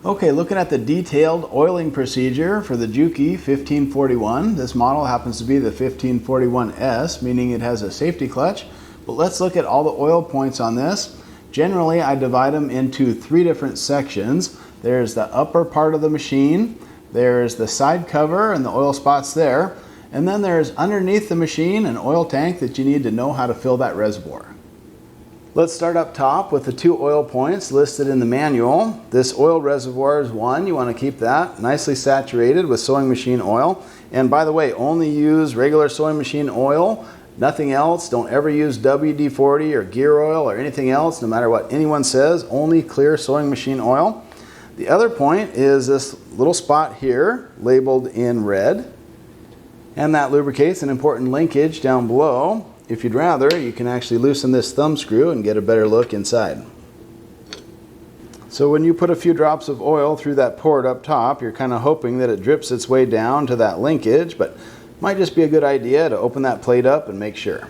Okay, looking at the detailed oiling procedure for the Juki 1541. This model happens to be the 1541S, meaning it has a safety clutch. But let's look at all the oil points on this. Generally, I divide them into three different sections. There's the upper part of the machine, there's the side cover and the oil spots there, and then there's underneath the machine an oil tank that you need to know how to fill that reservoir. Let's start up top with the two oil points listed in the manual. This oil reservoir is one. You want to keep that nicely saturated with sewing machine oil. And by the way, only use regular sewing machine oil, nothing else. Don't ever use WD-40 or gear oil or anything else, no matter what anyone says. Only clear sewing machine oil. The other point is this little spot here labeled in red, and that lubricates an important linkage down below. If you'd rather, you can actually loosen this thumb screw and get a better look inside. So when you put a few drops of oil through that port up top, you're kind of hoping that it drips its way down to that linkage, but it might just be a good idea to open that plate up and make sure.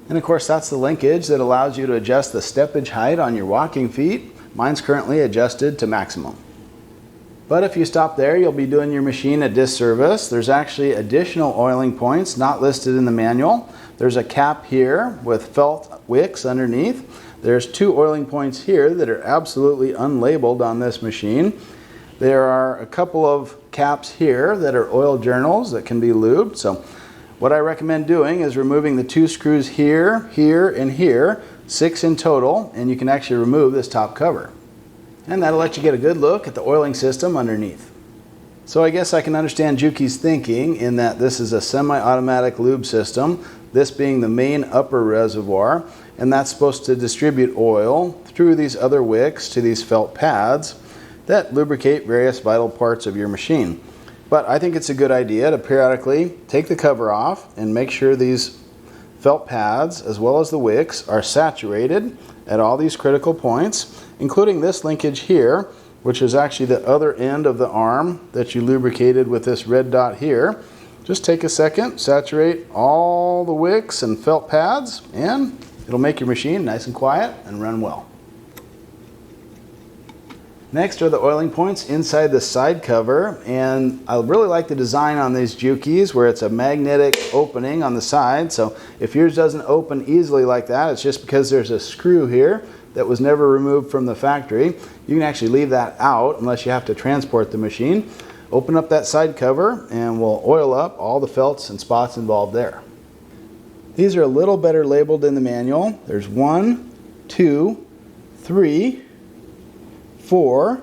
And of course, that's the linkage that allows you to adjust the steppage height on your walking feet. Mine's currently adjusted to maximum. But if you stop there, you'll be doing your machine a disservice. There's actually additional oiling points not listed in the manual. There's a cap here with felt wicks underneath. There's two oiling points here that are absolutely unlabeled on this machine. There are a couple of caps here that are oil journals that can be lubed. So what I recommend doing is removing the two screws here, here, and here, 6 in total, and you can actually remove this top cover. And that'll let you get a good look at the oiling system underneath. So I guess I can understand Juki's thinking in that this is a semi-automatic lube system, this being the main upper reservoir, and that's supposed to distribute oil through these other wicks to these felt pads that lubricate various vital parts of your machine. But I think it's a good idea to periodically take the cover off and make sure these felt pads as well as the wicks are saturated at all these critical points, including this linkage here, which is actually the other end of the arm that you lubricated with this red dot here. Just take a second, saturate all the wicks and felt pads, and it'll make your machine nice and quiet and run well. Next are the oiling points inside the side cover, and I really like the design on these Jukis where it's a magnetic opening on the side. So if yours doesn't open easily like that, it's just because there's a screw here that was never removed from the factory. You can actually leave that out unless you have to transport the machine. Open up that side cover and we'll oil up all the felts and spots involved there. These are a little better labeled in the manual. There's 1, 2, 3, 4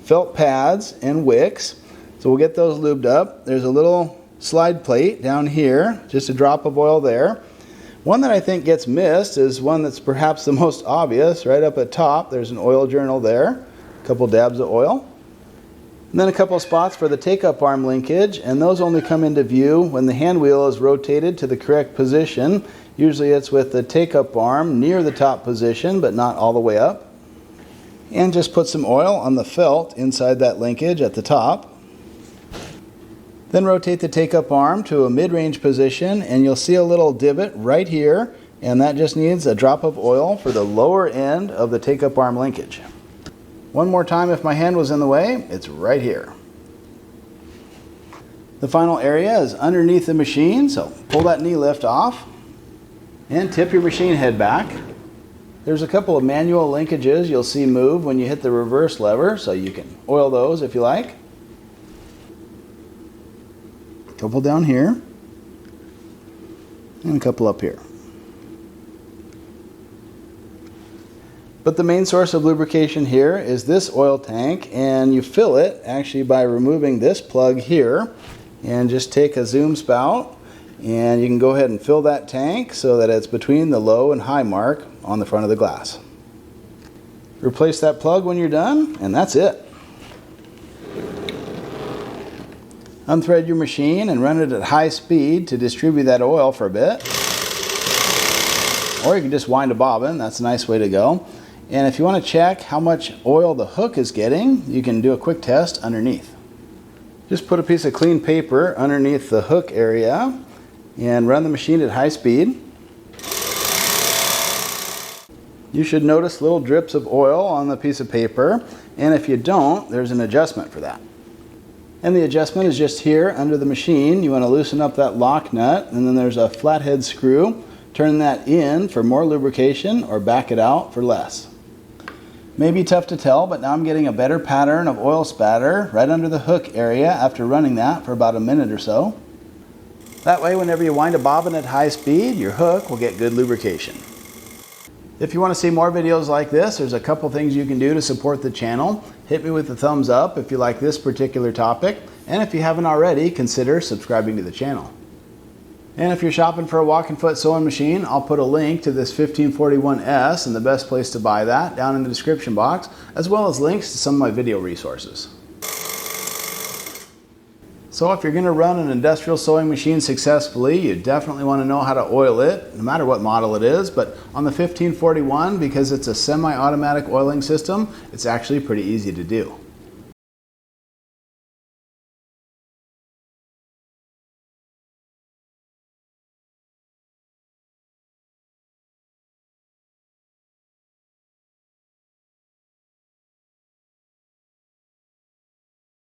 felt pads and wicks. So we'll get those lubed up. There's a little slide plate down here, just a drop of oil there. One that I think gets missed is one that's perhaps the most obvious. Right up at top, there's an oil journal there, a couple dabs of oil. And then a couple of spots for the take-up arm linkage, and those only come into view when the hand wheel is rotated to the correct position. Usually it's with the take-up arm near the top position, but not all the way up. And just put some oil on the felt inside that linkage at the top. Then rotate the take-up arm to a mid-range position, and you'll see a little divot right here, and that just needs a drop of oil for the lower end of the take-up arm linkage. One more time, if my hand was in the way, it's right here. The final area is underneath the machine, so pull that knee lift off and tip your machine head back. There's a couple of manual linkages you'll see move when you hit the reverse lever, so you can oil those if you like. A couple down here, and a couple up here. But the main source of lubrication here is this oil tank, and you fill it actually by removing this plug here, and just take a zoom spout, and you can go ahead and fill that tank so that it's between the low and high mark on the front of the glass. Replace that plug when you're done, and that's it. Unthread your machine and run it at high speed to distribute that oil for a bit. Or you can just wind a bobbin, that's a nice way to go. And if you want to check how much oil the hook is getting, you can do a quick test underneath. Just put a piece of clean paper underneath the hook area and run the machine at high speed. You should notice little drips of oil on the piece of paper, and if you don't, there's an adjustment for that. And the adjustment is just here under the machine. You want to loosen up that lock nut, and then there's a flathead screw. Turn that in for more lubrication or back it out for less. May be tough to tell, but now I'm getting a better pattern of oil spatter right under the hook area after running that for about a minute or so. That way, whenever you wind a bobbin at high speed, your hook will get good lubrication. If you want to see more videos like this, there's a couple things you can do to support the channel. Hit me with a thumbs up if you like this particular topic, and if you haven't already, consider subscribing to the channel. And if you're shopping for a walking foot sewing machine, I'll put a link to this 1541S and the best place to buy that down in the description box, as well as links to some of my video resources. So if you're going to run an industrial sewing machine successfully, you definitely want to know how to oil it, no matter what model it is. But on the 1541, because it's a semi-automatic oiling system, it's actually pretty easy to do.